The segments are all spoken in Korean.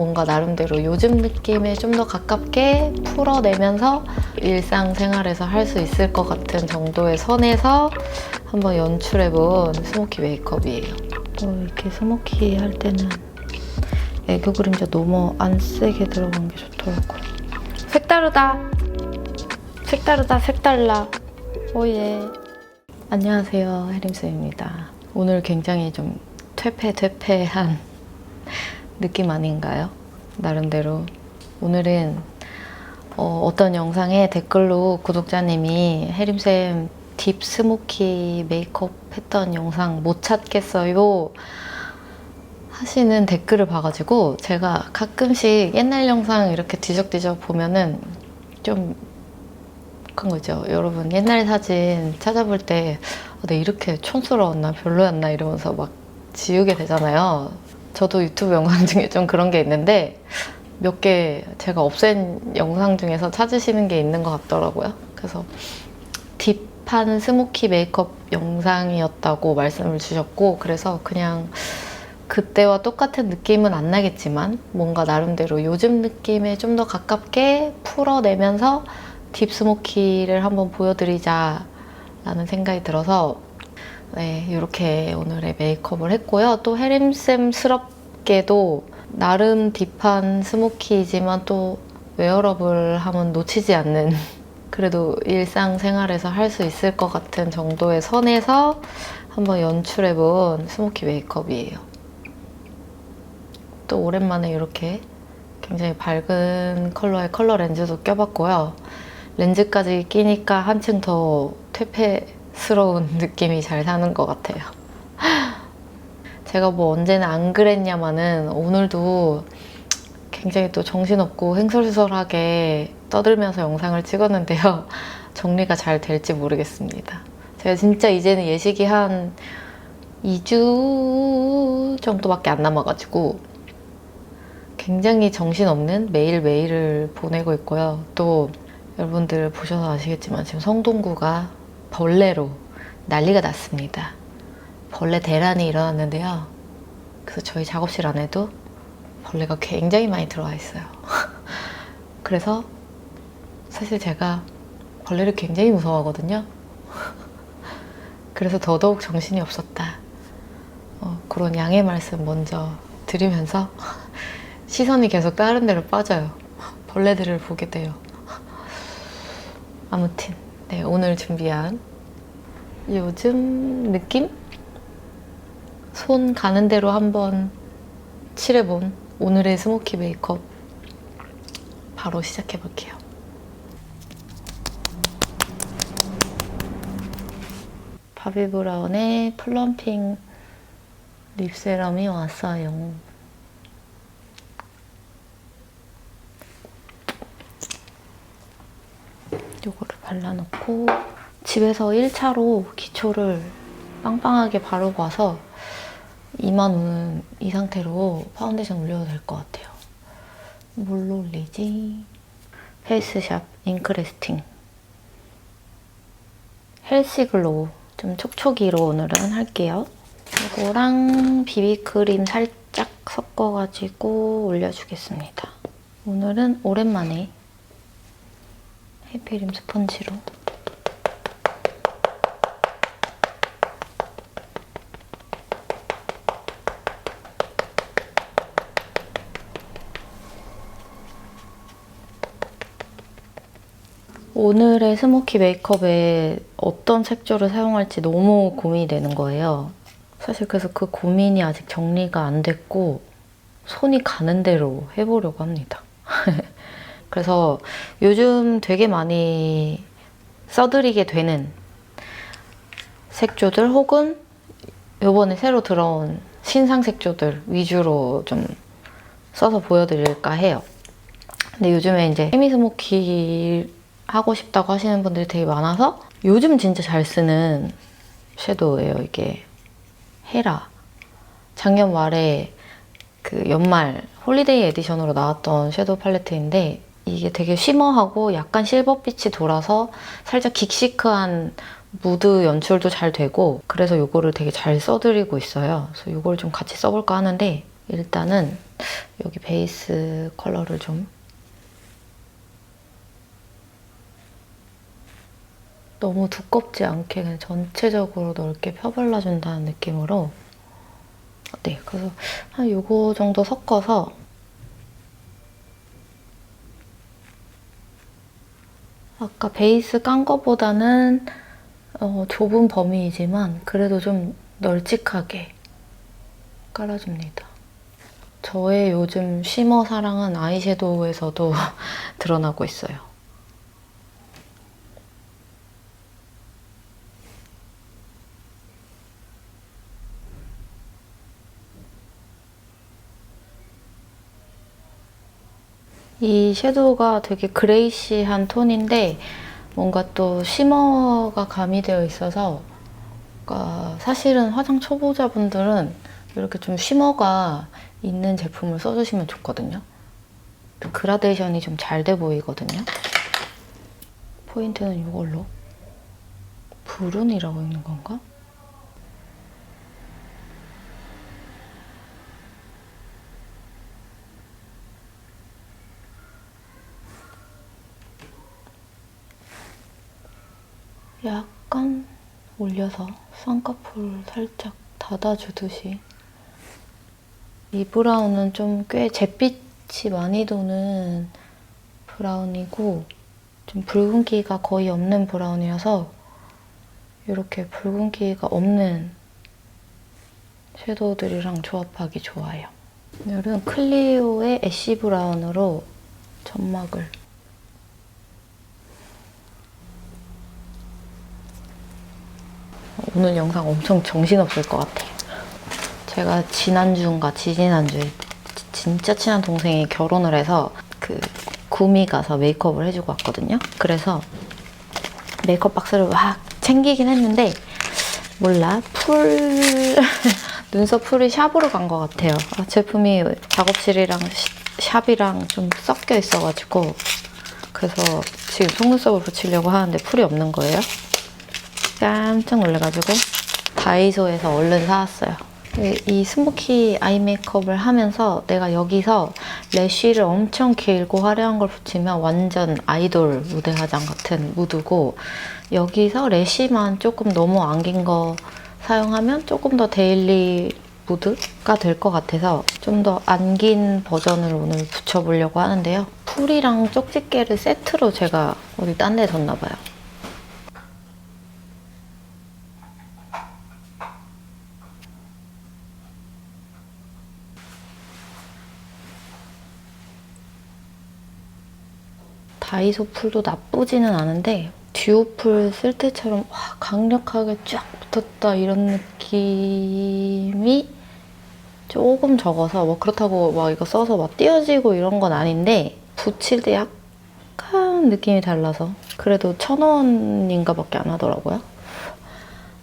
뭔가 나름대로 요즘 느낌에 좀 더 가깝게 풀어내면서 일상생활에서 할 수 있을 것 같은 정도의 선에서 한번 연출해본 스모키 메이크업이에요. 이렇게 스모키 할 때는 애교 그림자 너무 안 세게 들어간 게 좋더라고요. 색다르다! 색다르다, 색달라. 오예. 안녕하세요, 혜림쌤입니다. 오늘 굉장히 좀 퇴폐한 느낌 아닌가요? 나름대로. 오늘은 어떤 영상에 댓글로 구독자님이 혜림쌤 딥 스모키 메이크업 했던 영상 못 찾겠어요 하시는 댓글을 봐가지고 제가 가끔씩 옛날 영상 이렇게 뒤적뒤적 보면은 좀 그런 거죠. 여러분 옛날 사진 찾아볼 때 내가 이렇게 촌스러웠나 별로였나 이러면서 막 지우게 되잖아요. 저도 유튜브 영상 중에 좀 그런 게 있는데 몇 개 제가 없앤 영상 중에서 찾으시는 게 있는 것 같더라고요. 그래서 딥한 스모키 메이크업 영상이었다고 말씀을 주셨고, 그래서 그냥 그때와 똑같은 느낌은 안 나겠지만 뭔가 나름대로 요즘 느낌에 좀 더 가깝게 풀어내면서 딥 스모키를 한번 보여드리자 라는 생각이 들어서 네, 이렇게 오늘의 메이크업을 했고요. 또 혜림쌤스럽게도 나름 딥한 스모키이지만 또 웨어러블 하면 놓치지 않는 그래도 일상생활에서 할 수 있을 것 같은 정도의 선에서 한번 연출해본 스모키 메이크업이에요. 또 오랜만에 이렇게 굉장히 밝은 컬러의 컬러 렌즈도 껴봤고요. 렌즈까지 끼니까 한층 더 퇴폐스러운 느낌이 잘 사는 것 같아요. 제가 뭐 언제나 안 그랬냐마는 오늘도 굉장히 또 정신없고 횡설수설하게 떠들면서 영상을 찍었는데요. 정리가 잘 될지 모르겠습니다. 제가 진짜 이제는 예식이 한 2주 정도밖에 안 남아가지고 굉장히 정신없는 매일매일을 보내고 있고요. 또 여러분들 보셔서 아시겠지만 지금 성동구가 벌레로 난리가 났습니다. 벌레 대란이 일어났는데요. 그래서 저희 작업실 안에도 벌레가 굉장히 많이 들어와 있어요. 그래서 사실 제가 벌레를 굉장히 무서워하거든요. 그래서 더더욱 정신이 없었다. 그런 양해 말씀 먼저 드리면서 시선이 계속 다른 데로 빠져요. 벌레들을 보게 돼요. 아무튼 네, 오늘 준비한 요즘 느낌? 손 가는 대로 한번 칠해본 오늘의 스모키 메이크업 바로 시작해볼게요. 바비브라운의 플럼핑 립세럼이 왔어요. 요거를 발라놓고 집에서 1차로 기초를 빵빵하게 바르고 와서 이만 오는 이 상태로 파운데이션 올려도 될 것 같아요. 뭘로 올리지? 페이스샵 잉크레스팅 헬시글로우 좀 촉촉이로 오늘은 할게요. 이거랑 비비크림 살짝 섞어가지고 올려주겠습니다. 오늘은 오랜만에 해피림 스펀지로 오늘의 스모키 메이크업에 어떤 색조를 사용할지 너무 고민이 되는 거예요. 사실 그래서 그 고민이 아직 정리가 안 됐고 손이 가는 대로 해보려고 합니다. 그래서 요즘 되게 많이 써드리게 되는 색조들 혹은 이번에 새로 들어온 신상 색조들 위주로 좀 써서 보여드릴까 해요. 근데 요즘에 이제 세미 스모키 하고 싶다고 하시는 분들이 되게 많아서 요즘 진짜 잘 쓰는 섀도우예요. 이게 헤라. 작년 말에 그 연말 홀리데이 에디션으로 나왔던 섀도우 팔레트인데 이게 되게 쉬머하고 약간 실버빛이 돌아서 살짝 긱시크한 무드 연출도 잘 되고 그래서 이거를 되게 잘 써드리고 있어요. 그래서 이걸 좀 같이 써볼까 하는데 일단은 여기 베이스 컬러를 좀 너무 두껍지 않게 그냥 전체적으로 넓게 펴발라준다는 느낌으로 네, 그래서 한 요거 정도 섞어서 아까 베이스 깐 거보다는 좁은 범위이지만 그래도 좀 널찍하게 깔아줍니다. 저의 요즘 쉬머 사랑은 아이섀도우에서도 드러나고 있어요. 이 섀도우가 되게 그레이시한 톤인데 뭔가 또 쉬머가 가미되어 있어서 그러니까 사실은 화장 초보자분들은 이렇게 좀 쉬머가 있는 제품을 써주시면 좋거든요. 그라데이션이 좀 잘 돼 보이거든요. 포인트는 이걸로 불운이라고 있는 건가? 약간 올려서 쌍꺼풀 살짝 닫아주듯이. 이 브라운은 좀 꽤 잿빛이 많이 도는 브라운이고 좀 붉은기가 거의 없는 브라운이어서 이렇게 붉은기가 없는 섀도우들이랑 조합하기 좋아요. 오늘은 클리오의 애쉬 브라운으로 점막을 오늘 영상 엄청 정신없을 것 같아요. 제가 지난주인가 지지난주에 진짜 친한 동생이 결혼을 해서 그 구미 가서 메이크업을 해주고 왔거든요. 그래서 메이크업 박스를 막 챙기긴 했는데 몰라 눈썹 풀이 샵으로 간 것 같아요. 제품이 작업실이랑 샵이랑 좀 섞여 있어가지고 그래서 지금 속눈썹을 붙이려고 하는데 풀이 없는 거예요. 깜짝 놀래가지고 다이소에서 얼른 사왔어요. 이 스모키 아이 메이크업을 하면서 내가 여기서 래쉬를 엄청 길고 화려한 걸 붙이면 완전 아이돌 무대 화장 같은 무드고 여기서 래쉬만 조금 너무 안긴 거 사용하면 조금 더 데일리 무드가 될 것 같아서 좀 더 안긴 버전을 오늘 붙여보려고 하는데요. 풀이랑 쪽집게를 세트로 제가 어디 딴 데 뒀나 봐요. 다이소 풀도 나쁘지는 않은데 듀오 풀 쓸 때처럼 와, 강력하게 쫙 붙었다 이런 느낌이 조금 적어서 뭐 그렇다고 막 이거 써서 막 띄어지고 이런 건 아닌데 붙일 때 약간 느낌이 달라서 그래도 1,000원인가 밖에 안 하더라고요.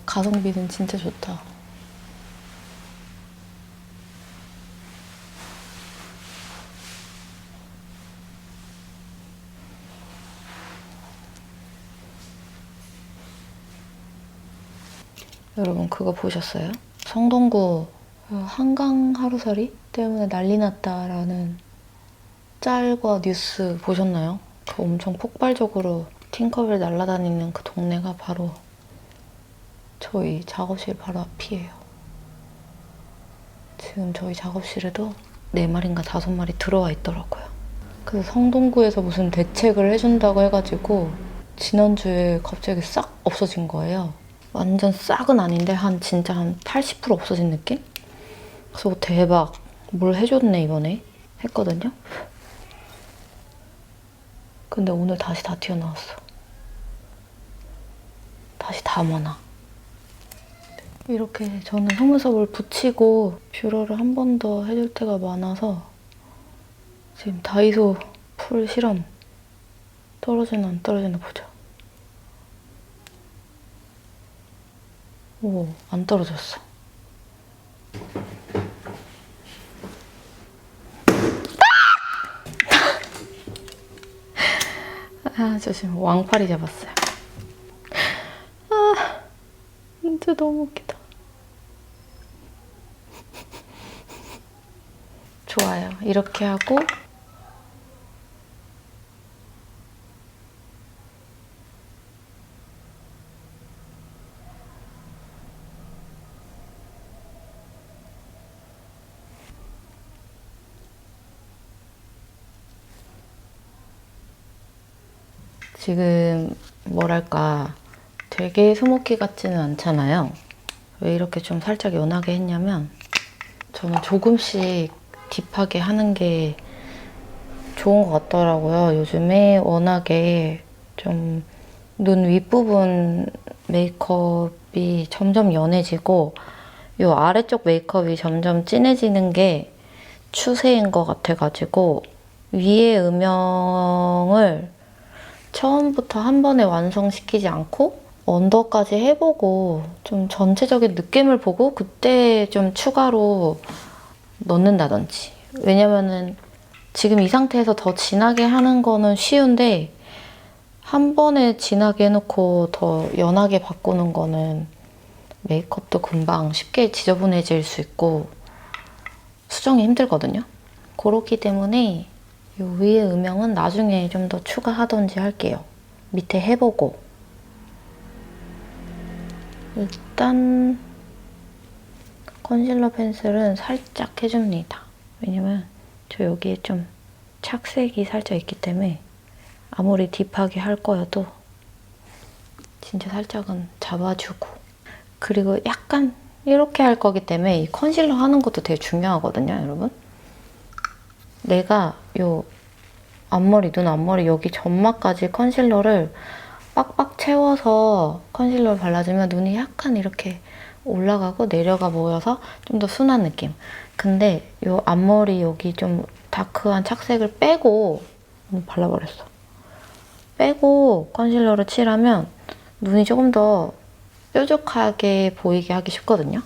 가성비는 진짜 좋다. 여러분 그거 보셨어요? 성동구 한강 하루살이 때문에 난리 났다라는 짤과 뉴스 보셨나요? 그 엄청 폭발적으로 팅커벨 날아다니는 그 동네가 바로 저희 작업실 바로 앞이에요. 지금 저희 작업실에도 4마리인가 5마리 들어와 있더라고요. 그래서 성동구에서 무슨 대책을 해준다고 해가지고 지난주에 갑자기 싹 없어진 거예요. 완전 싹은 아닌데 진짜 한 80% 없어진 느낌? 그래서 대박 뭘 해줬네 이번에 했거든요. 근데 오늘 다시 다 튀어나왔어. 다시 다 많아. 이렇게 저는 속눈썹을 붙이고 뷰러를 한 번 더 해줄 때가 많아서 지금 다이소 풀 실험 떨어지나 안 떨어지나 보자. 오, 안 떨어졌어. 아, 저 지금 왕파리 잡았어요. 아, 진짜 너무 웃기다. 좋아요. 이렇게 하고 지금 뭐랄까 되게 스모키 같지는 않잖아요. 왜 이렇게 좀 살짝 연하게 했냐면 저는 조금씩 딥하게 하는 게 좋은 것 같더라고요. 요즘에 워낙에 좀 눈 윗부분 메이크업이 점점 연해지고 이 아래쪽 메이크업이 점점 진해지는 게 추세인 것 같아가지고 위에 음영을 처음부터 한 번에 완성시키지 않고 언더까지 해보고 좀 전체적인 느낌을 보고 그때 좀 추가로 넣는다든지. 왜냐면은 지금 이 상태에서 더 진하게 하는 거는 쉬운데 한 번에 진하게 해놓고 더 연하게 바꾸는 거는 메이크업도 금방 쉽게 지저분해질 수 있고 수정이 힘들거든요. 그렇기 때문에 이 위에 음영은 나중에 좀 더 추가하던지 할게요. 밑에 해보고. 일단 컨실러 펜슬은 살짝 해줍니다. 왜냐면 저 여기에 좀 착색이 살짝 있기 때문에 아무리 딥하게 할 거여도 진짜 살짝은 잡아주고. 그리고 약간 이렇게 할 거기 때문에 이 컨실러 하는 것도 되게 중요하거든요, 여러분. 내가 요 앞머리, 눈 앞머리 여기 점막까지 컨실러를 빡빡 채워서 컨실러를 발라주면 눈이 약간 이렇게 올라가고 내려가 보여서 좀 더 순한 느낌. 근데 요 앞머리 여기 좀 다크한 착색을 빼고 발라버렸어. 빼고 컨실러를 칠하면 눈이 조금 더 뾰족하게 보이게 하기 쉽거든요.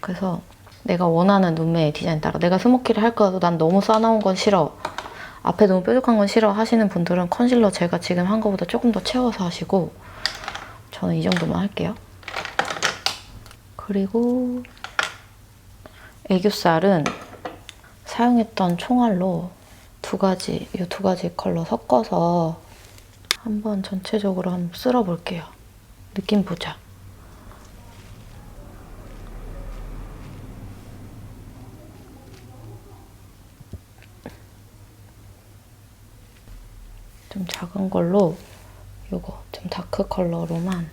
그래서 내가 원하는 눈매 디자인 따라 내가 스모키를 할 거라도 난 너무 싸나운 건 싫어. 앞에 너무 뾰족한 건 싫어 하시는 분들은 컨실러 제가 지금 한 거보다 조금 더 채워서 하시고 저는 이 정도만 할게요. 그리고 애교살은 사용했던 총알로 이 두 가지 컬러 섞어서 한번 전체적으로 한번 쓸어볼게요. 느낌 보자. 좀 작은 걸로 이거 좀 다크 컬러로만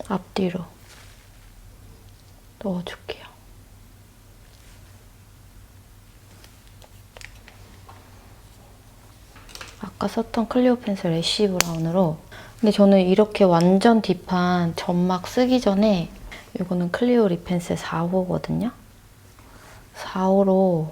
앞뒤로 넣어줄게요. 아까 썼던 클리오 펜슬 애쉬 브라운으로. 근데 저는 이렇게 완전 딥한 점막 쓰기 전에 이거는 클리오 립 펜슬 4호거든요. 4호로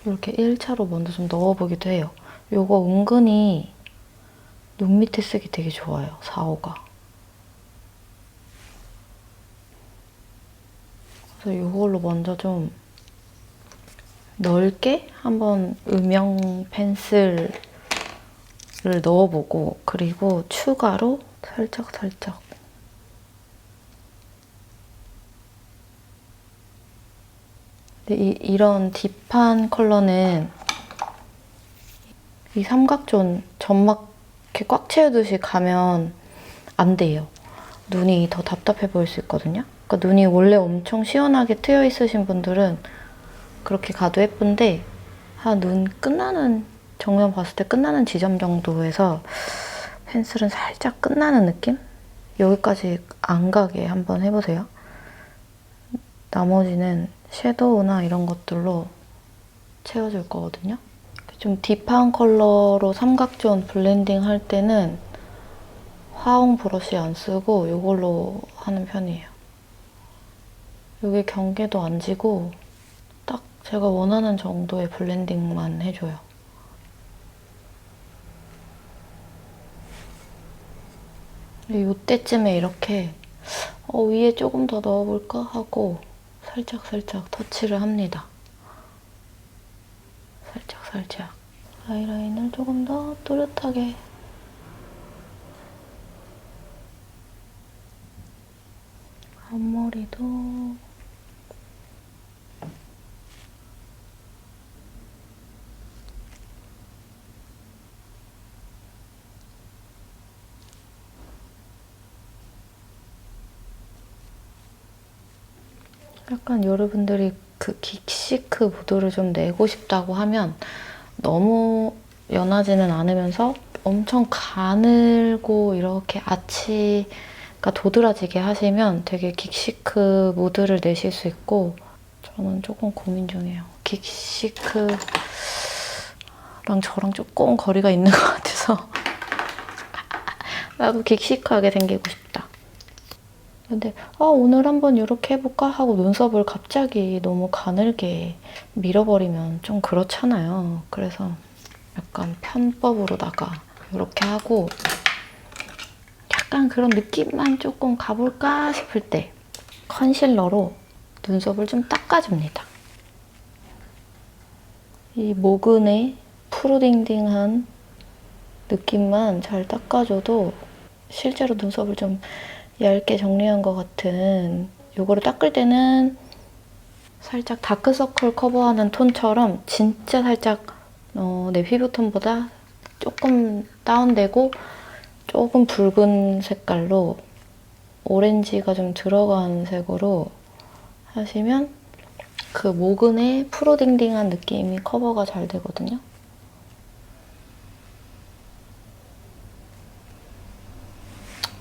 이렇게 1차로 먼저 좀 넣어보기도 해요. 이거 은근히 눈 밑에 쓰기 되게 좋아요, 4호가. 그래서 이걸로 먼저 좀 넓게 한번 음영 펜슬을 넣어보고 그리고 추가로 살짝 근데 이런 딥한 컬러는 이 삼각존 점막 이렇게 꽉 채우듯이 가면 안 돼요. 눈이 더 답답해 보일 수 있거든요. 그러니까 눈이 원래 엄청 시원하게 트여 있으신 분들은 그렇게 가도 예쁜데 한 눈 끝나는 정면 봤을 때 끝나는 지점 정도에서 펜슬은 살짝 끝나는 느낌? 여기까지 안 가게 한번 해보세요. 나머지는 섀도우나 이런 것들로 채워줄 거거든요. 좀 딥한 컬러로 삼각존 블렌딩 할 때는 화홍 브러쉬 안 쓰고 이걸로 하는 편이에요. 여기 경계도 안 지고 딱 제가 원하는 정도의 블렌딩만 해줘요. 이때쯤에 이렇게 위에 조금 더 넣어볼까 하고 살짝 터치를 합니다. 살짝 살짝 아이라인을 조금 더 또렷하게. 앞머리도 약간 여러분들이 그 긱시크 무드를 좀 내고 싶다고 하면 너무 연하지는 않으면서 엄청 가늘고 이렇게 아치가 도드라지게 하시면 되게 긱시크 무드를 내실 수 있고, 저는 조금 고민 중이에요. 긱시크랑 저랑 조금 거리가 있는 것 같아서 나도 긱시크하게 생기고 싶다. 근데 오늘 한번 이렇게 해볼까 하고 눈썹을 갑자기 너무 가늘게 밀어버리면 좀 그렇잖아요. 그래서 약간 편법으로다가 이렇게 하고 약간 그런 느낌만 조금 가볼까 싶을 때 컨실러로 눈썹을 좀 닦아줍니다. 이 모근의 푸르딩딩한 느낌만 잘 닦아줘도 실제로 눈썹을 좀 얇게 정리한 것 같은, 이거를 닦을 때는 살짝 다크서클 커버하는 톤처럼 진짜 살짝 내 피부톤보다 조금 다운되고 조금 붉은 색깔로 오렌지가 좀 들어간 색으로 하시면 그 모근의 푸르딩딩한 느낌이 커버가 잘 되거든요.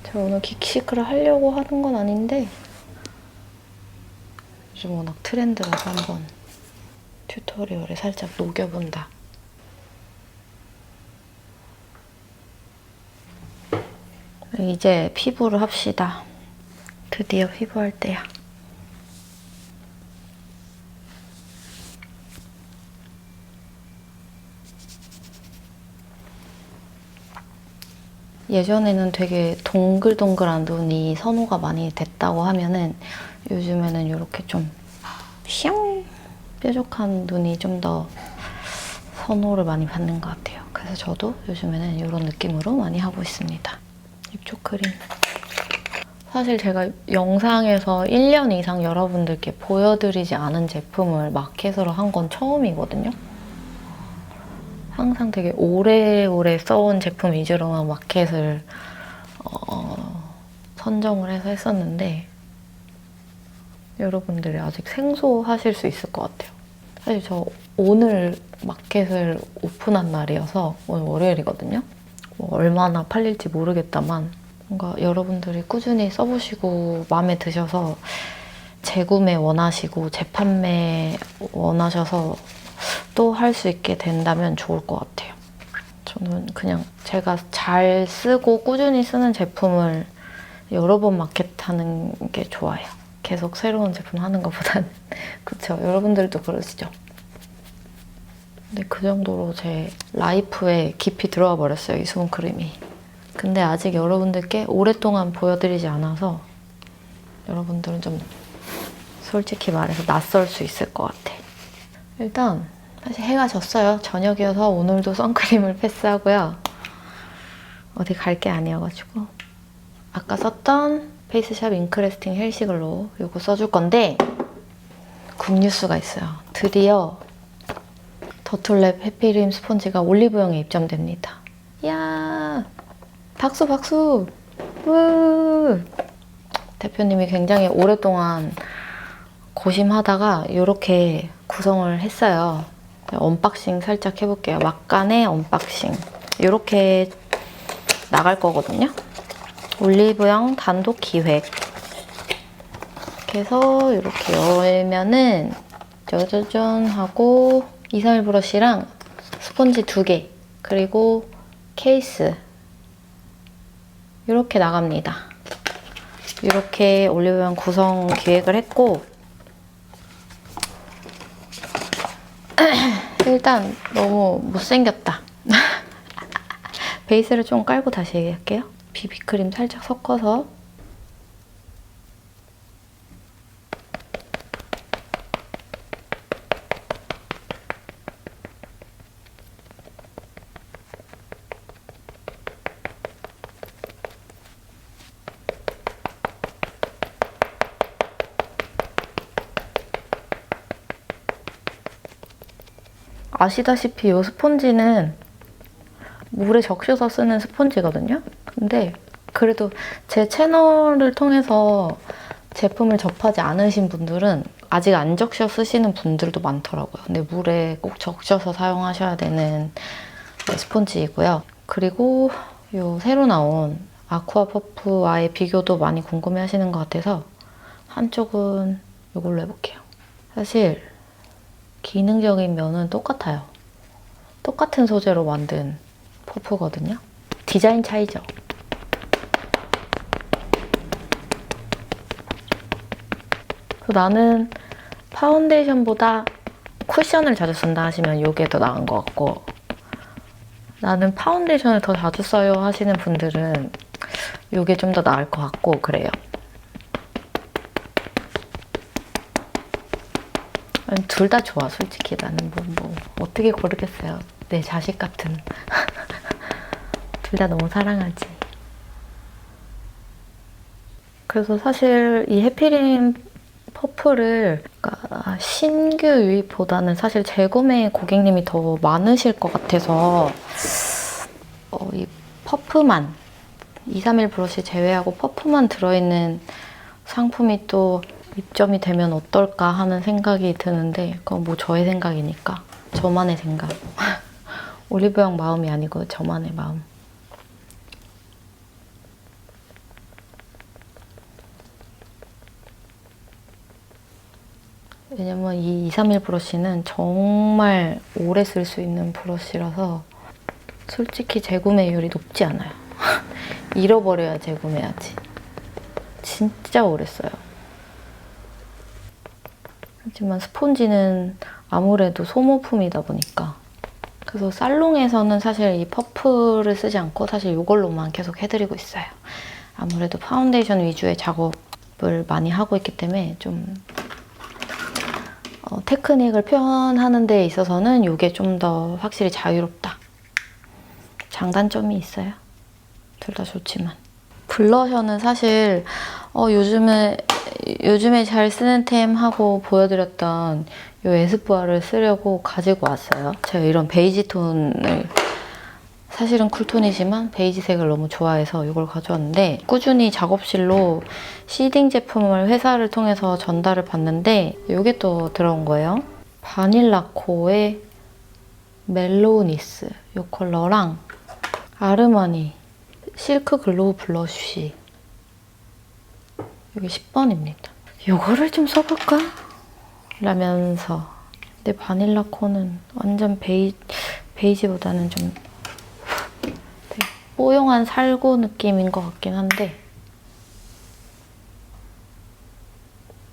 제가 오늘 긱시크를 하려고 하는 건 아닌데 요즘 워낙 트렌드라서 한번 튜토리얼에 살짝 녹여본다. 이제 피부를 합시다. 드디어 피부할 때야. 예전에는 되게 동글동글한 눈이 선호가 많이 됐다고 하면은 요즘에는 이렇게 좀 슝 뾰족한 눈이 좀 더 선호를 많이 받는 것 같아요. 그래서 저도 요즘에는 이런 느낌으로 많이 하고 있습니다. 입초 크림. 사실 제가 영상에서 1년 이상 여러분들께 보여드리지 않은 제품을 마켓으로 한 건 처음이거든요. 항상 되게 오래오래 써온 제품 위주로만 마켓을 선정을 해서 했었는데 여러분들이 아직 생소하실 수 있을 것 같아요. 사실 저 오늘 마켓을 오픈한 날이어서 오늘 월요일이거든요. 뭐 얼마나 팔릴지 모르겠다만 뭔가 여러분들이 꾸준히 써보시고 마음에 드셔서 재구매 원하시고 재판매 원하셔서 또 할 수 있게 된다면 좋을 것 같아요. 저는 그냥 제가 잘 쓰고 꾸준히 쓰는 제품을 여러 번 마켓하는 게 좋아요. 계속 새로운 제품 하는 것보다는. 그쵸? 여러분들도 그러시죠? 근데 그 정도로 제 라이프에 깊이 들어와 버렸어요, 이 수분크림이. 근데 아직 여러분들께 오랫동안 보여드리지 않아서 여러분들은 좀 솔직히 말해서 낯설 수 있을 것 같아. 일단 사실 해가 졌어요. 저녁이어서 오늘도 선크림을 패스하고요. 어디 갈 게 아니어가지고 아까 썼던 페이스샵 잉크래스팅 헬시글로 이거 써줄 건데 굿뉴스가 있어요. 드디어 더툴랩 해피림 스펀지가 올리브영에 입점됩니다. 이야, 박수 박수! 우! 대표님이 굉장히 오랫동안 고심하다가 이렇게 구성을 했어요. 언박싱 살짝 해볼게요. 막간의 언박싱. 이렇게 나갈 거거든요. 올리브영 단독 기획. 이렇게 해서 이렇게 열면은 짜자잔 하고 2, 3일 브러쉬랑 스펀지 2개 그리고 케이스 이렇게 나갑니다. 이렇게 올리브영 구성 기획을 했고 일단 너무 못생겼다. 베이스를 좀 깔고 다시 얘기할게요. 비비크림 살짝 섞어서 아시다시피 이 스폰지는 물에 적셔서 쓰는 스폰지거든요. 근데 그래도 제 채널을 통해서 제품을 접하지 않으신 분들은 아직 안 적셔 쓰시는 분들도 많더라고요. 근데 물에 꼭 적셔서 사용하셔야 되는 스폰지이고요. 그리고 요 새로 나온 아쿠아 퍼프와의 비교도 많이 궁금해 하시는 것 같아서 한쪽은 이걸로 해볼게요. 사실 기능적인 면은 똑같아요. 똑같은 소재로 만든 퍼프거든요. 디자인 차이죠. 나는 파운데이션보다 쿠션을 자주 쓴다 하시면 이게 더 나은 것 같고, 나는 파운데이션을 더 자주 써요 하시는 분들은 이게 좀 더 나을 것 같고 그래요. 둘 다 좋아. 솔직히 나는 뭐 어떻게 고르겠어요. 내 자식 같은. 둘 다 너무 사랑하지. 그래서 사실 이 해피림 퍼프를 그러니까 신규 유입보다는 사실 재구매 고객님이 더 많으실 것 같아서 이 퍼프만 231 브러쉬 제외하고 퍼프만 들어있는 상품이 또 입점이 되면 어떨까 하는 생각이 드는데, 그건 뭐 저의 생각이니까. 저만의 생각. 올리브영 마음이 아니고 저만의 마음. 왜냐면 이 231 브러쉬는 정말 오래 쓸 수 있는 브러쉬라서 솔직히 재구매율이 높지 않아요. 잃어버려야 재구매하지. 진짜 오래 써요. 하지만 스폰지는 아무래도 소모품이다 보니까, 그래서 살롱에서는 사실 이 퍼프를 쓰지 않고 사실 이걸로만 계속 해드리고 있어요. 아무래도 파운데이션 위주의 작업을 많이 하고 있기 때문에 좀 테크닉을 표현하는 데 있어서는 이게 좀 더 확실히 자유롭다. 장단점이 있어요. 둘 다 좋지만. 블러셔는 사실 요즘에 잘 쓰는 템 하고 보여드렸던 이 에스쁘아를 쓰려고 가지고 왔어요. 제가 이런 베이지 톤을, 사실은 쿨톤이지만 베이지색을 너무 좋아해서 이걸 가져왔는데, 꾸준히 작업실로 시딩 제품을 회사를 통해서 전달을 받는데 이게 또 들어온 거예요. 바닐라코의 멜로우니스 이 컬러랑 아르마니 실크 글로우 블러쉬, 이게 10번입니다. 이거를 좀 써볼까? 라면서, 근데 바닐라코는 완전 베이지보다는 좀 되게 뽀용한 살구 느낌인 것 같긴 한데,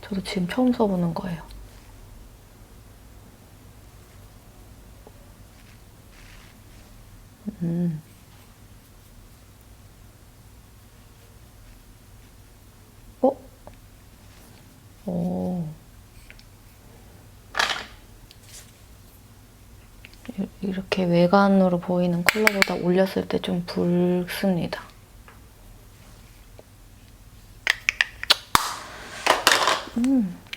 저도 지금 처음 써보는 거예요. 오. 이렇게 외관으로 보이는 컬러보다 올렸을 때 좀 붉습니다.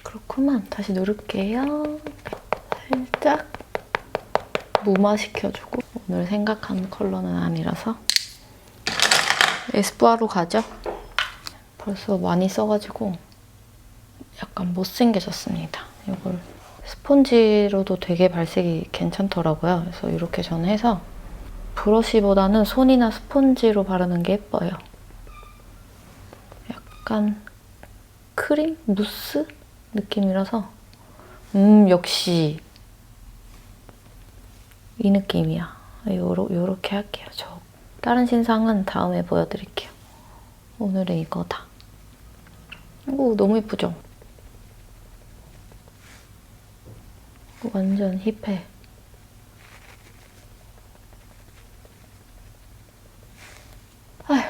그렇구만. 다시 누를게요. 살짝 무마시켜주고. 오늘 생각한 컬러는 아니라서 에스쁘아로 가죠. 벌써 많이 써가지고 약간 못생겨졌습니다. 이걸 스폰지로도 되게 발색이 괜찮더라고요. 그래서 이렇게 저는 해서 브러쉬보다는 손이나 스폰지로 바르는 게 예뻐요. 약간 크림? 무스? 느낌이라서 역시 이 느낌이야. 요렇게 할게요. 저 다른 신상은 다음에 보여드릴게요. 오늘은 이거다. 오, 너무 예쁘죠? 완전 힙해. 아휴,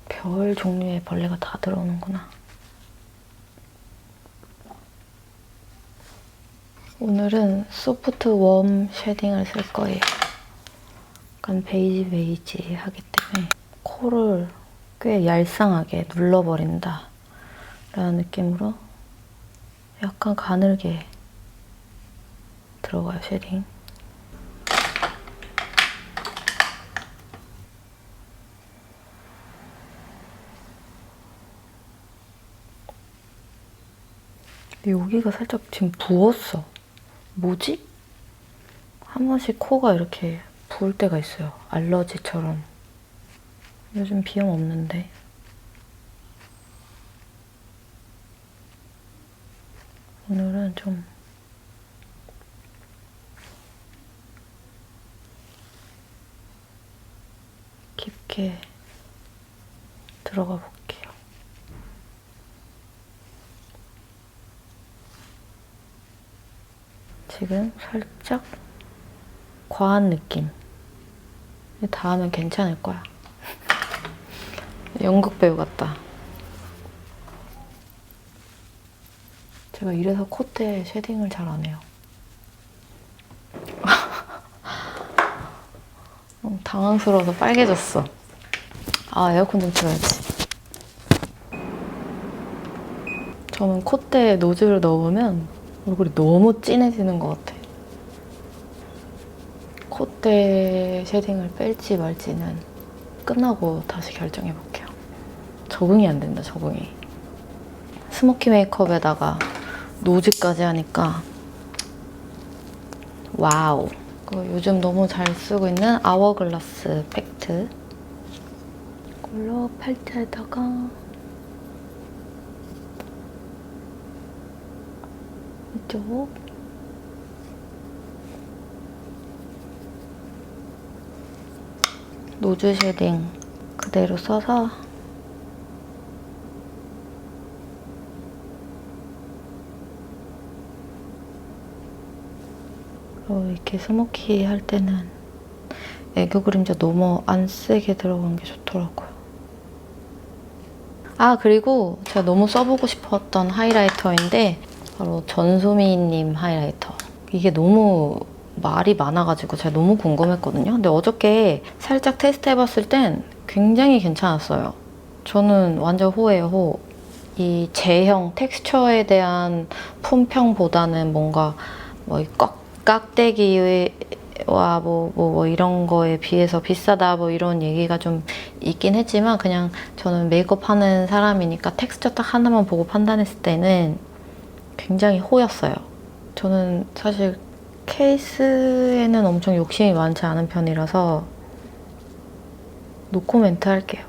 별 종류의 벌레가 다 들어오는구나. 오늘은 소프트 웜 쉐딩을 쓸 거예요. 약간 베이지 하기 때문에 코를 꽤 얄쌍하게 눌러버린다 라는 느낌으로 약간 가늘게 들어가요, 쉐딩. 근데 여기가 살짝 지금 부었어. 뭐지? 한 번씩 코가 이렇게 부을 때가 있어요. 알러지처럼. 요즘 비염 없는데. 오늘은 좀 깊게 들어가 볼게요. 지금 살짝 과한 느낌. 다 하면 괜찮을 거야. 연극 배우 같다. 제가 이래서 콧대 쉐딩을 잘 안 해요. 당황스러워서 빨개졌어. 아, 에어컨 좀 틀어야지. 저는 콧대에 노즐을 넣으면 얼굴이 너무 진해지는 것 같아. 콧대 쉐딩을 뺄지 말지는 끝나고 다시 결정해볼게요. 적응이 안 된다, 적응이. 스모키 메이크업에다가 노즈까지 하니까 와우. 요즘 너무 잘 쓰고 있는 아워글라스 팩트. 이걸로 팔자에다가 이쪽 노즈 쉐딩 그대로 써서 이렇게 스모키 할 때는 애교 그림자 너무 안 세게 들어간 게 좋더라고요. 아, 그리고 제가 너무 써보고 싶었던 하이라이터인데 바로 전소미님 하이라이터. 이게 너무 말이 많아가지고 제가 너무 궁금했거든요. 근데 어저께 살짝 테스트 해봤을 땐 굉장히 괜찮았어요. 저는 완전 호예요, 호. 이 제형, 텍스처에 대한 품평보다는 뭔가 뭐 깍대기와 뭐 이런 거에 비해서 비싸다 뭐 이런 얘기가 좀 있긴 했지만 그냥 저는 메이크업 하는 사람이니까 텍스처 딱 하나만 보고 판단했을 때는 굉장히 호였어요. 저는 사실 케이스에는 엄청 욕심이 많지 않은 편이라서 노코멘트 할게요.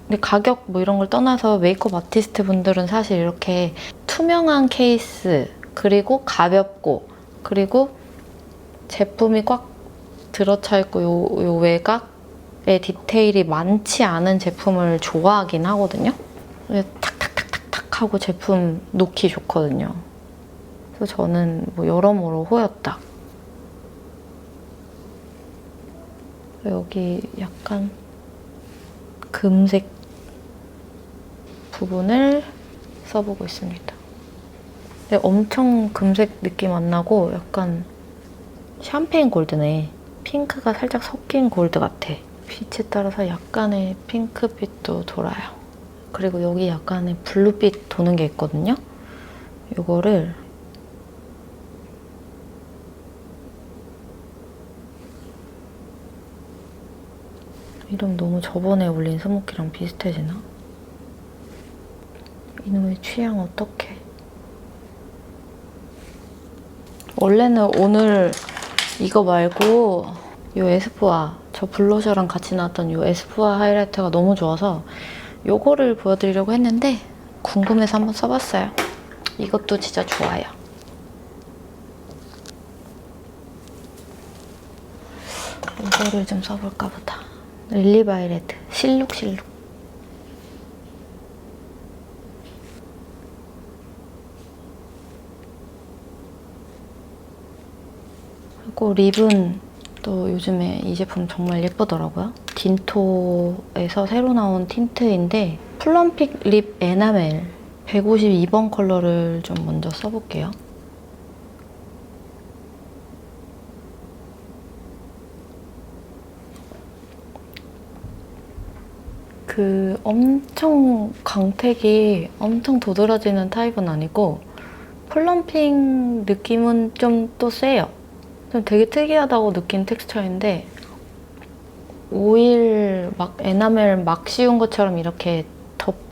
근데 가격 뭐 이런 걸 떠나서 메이크업 아티스트 분들은 사실 이렇게 투명한 케이스 그리고 가볍고 그리고 제품이 꽉 들어차 있고 요 외곽에 디테일이 많지 않은 제품을 좋아하긴 하거든요. 탁탁탁탁탁 하고 제품 놓기 좋거든요. 그래서 저는 뭐 여러모로 호였다. 여기 약간 금색 부분을 써보고 있습니다. 근데 엄청 금색 느낌 안 나고 약간 샴페인 골드네. 핑크가 살짝 섞인 골드 같아. 빛에 따라서 약간의 핑크빛도 돌아요. 그리고 여기 약간의 블루빛 도는 게 있거든요. 이거를 이름 너무 저번에 올린 스모키랑 비슷해지나? 이놈의 취향 어떡해. 원래는 오늘 이거 말고 이 에스쁘아 저 블러셔랑 같이 나왔던 이 에스쁘아 하이라이터가 너무 좋아서 이거를 보여드리려고 했는데 궁금해서 한번 써봤어요. 이것도 진짜 좋아요. 이거를 좀 써볼까 보다. 릴리바이레드 실룩실룩. 그리고 립은 또 요즘에 이 제품 정말 예쁘더라고요. 딘토에서 새로 나온 틴트인데 플럼픽 립 에나멜 152번 컬러를 좀 먼저 써볼게요. 엄청 광택이 엄청 도드라지는 타입은 아니고 플럼핑 느낌은 좀 또 세요. 좀 되게 특이하다고 느낀 텍스처인데 오일 막 에나멜 막 씌운 것처럼 이렇게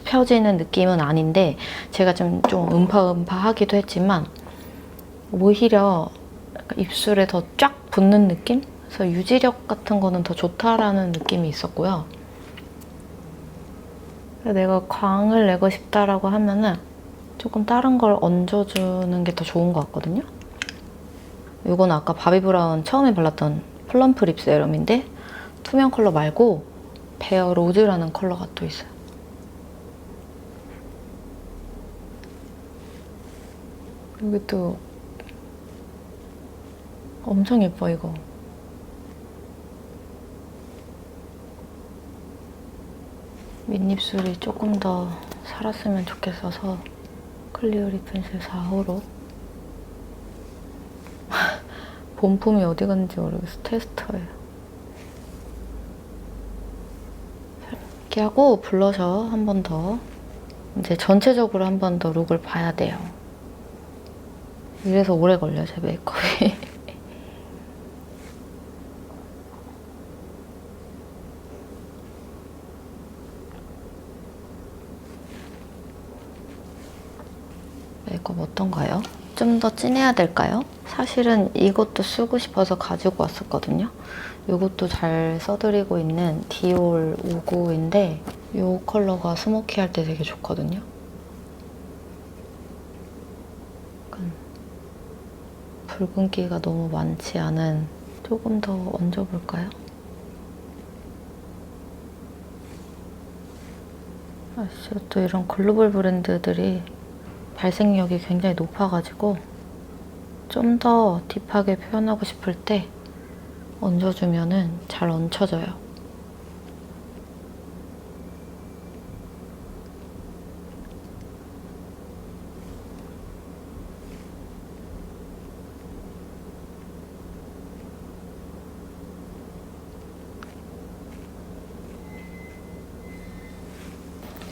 펴지는 느낌은 아닌데 제가 좀 음파음파하기도 했지만 오히려 입술에 더 쫙 붙는 느낌? 그래서 유지력 같은 거는 더 좋다라는 느낌이 있었고요. 내가 광을 내고 싶다라고 하면은 조금 다른 걸 얹어주는 게 더 좋은 것 같거든요. 이건 아까 바비브라운 처음에 발랐던 플럼프 립 세럼인데 투명 컬러 말고 베어 로즈라는 컬러가 또 있어요. 여기 또 엄청 예뻐 이거. 밑입술이 조금 더 살았으면 좋겠어서 클리어 립 펜슬 4호로 본품이 어디 갔는지 모르겠어. 테스터예요. 이렇게 하고 블러셔 한 번 더. 이제 전체적으로 한 번 더 룩을 봐야 돼요. 이래서 오래 걸려요, 제 메이크업이. 메이크업 어떤가요? 좀 더 진해야 될까요? 사실은 이것도 쓰고 싶어서 가지고 왔었거든요. 이것도 잘 써드리고 있는 디올 59인데 이 컬러가 스모키할 때 되게 좋거든요. 약간 붉은기가 너무 많지 않은 조금 더 얹어볼까요? 진짜 또 이런 글로벌 브랜드들이 발색력이 굉장히 높아가지고 좀 더 딥하게 표현하고 싶을 때 얹어주면은 잘 얹혀져요.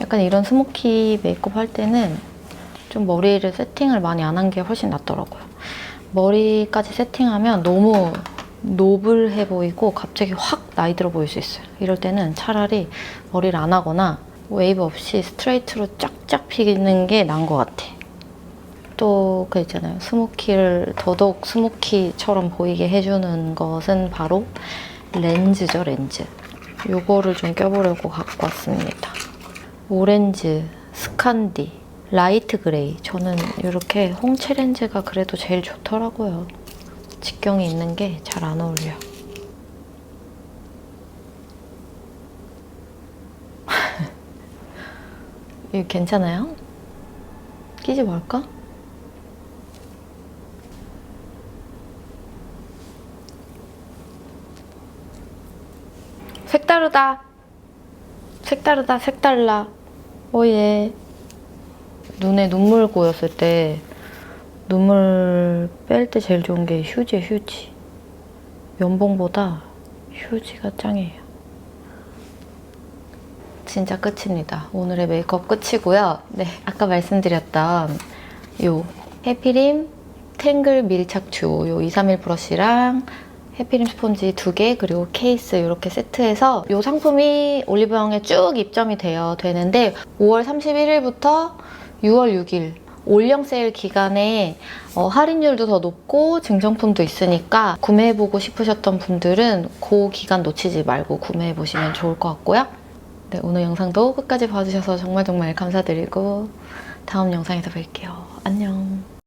약간 이런 스모키 메이크업 할 때는 좀 머리를 세팅을 많이 안 한 게 훨씬 낫더라고요. 머리까지 세팅하면 너무 노블해 보이고 갑자기 확 나이 들어 보일 수 있어요. 이럴 때는 차라리 머리를 안 하거나 웨이브 없이 스트레이트로 쫙쫙 피는 게 나은 것 같아. 또 그 있잖아요. 스모키를 더더욱 스모키처럼 보이게 해주는 것은 바로 렌즈죠, 렌즈. 요거를 좀 껴보려고 갖고 왔습니다. 오렌지, 스칸디, 라이트 그레이. 저는 이렇게 홍채 렌즈가 그래도 제일 좋더라고요. 직경이 있는 게 잘 안 어울려. 이거 괜찮아요? 끼지 말까? 색다르다. 색다르다, 색달라. 오예. 눈에 눈물 고였을 때 눈물 뺄 때 제일 좋은 게 휴지예요, 휴지. 면봉보다 휴지가 짱이에요. 진짜 끝입니다. 오늘의 메이크업 끝이고요. 네, 아까 말씀드렸던 요 해피림 탱글 밀착 듀오 요 231 브러쉬랑 해피림 스폰지 2개 그리고 케이스 이렇게 세트해서 이 상품이 올리브영에 쭉 입점이 되는데 5월 31일부터 6월 6일 올영 세일 기간에 할인율도 더 높고 증정품도 있으니까 구매해보고 싶으셨던 분들은 그 기간 놓치지 말고 구매해보시면 좋을 것 같고요. 네, 오늘 영상도 끝까지 봐주셔서 정말 감사드리고 다음 영상에서 뵐게요. 안녕.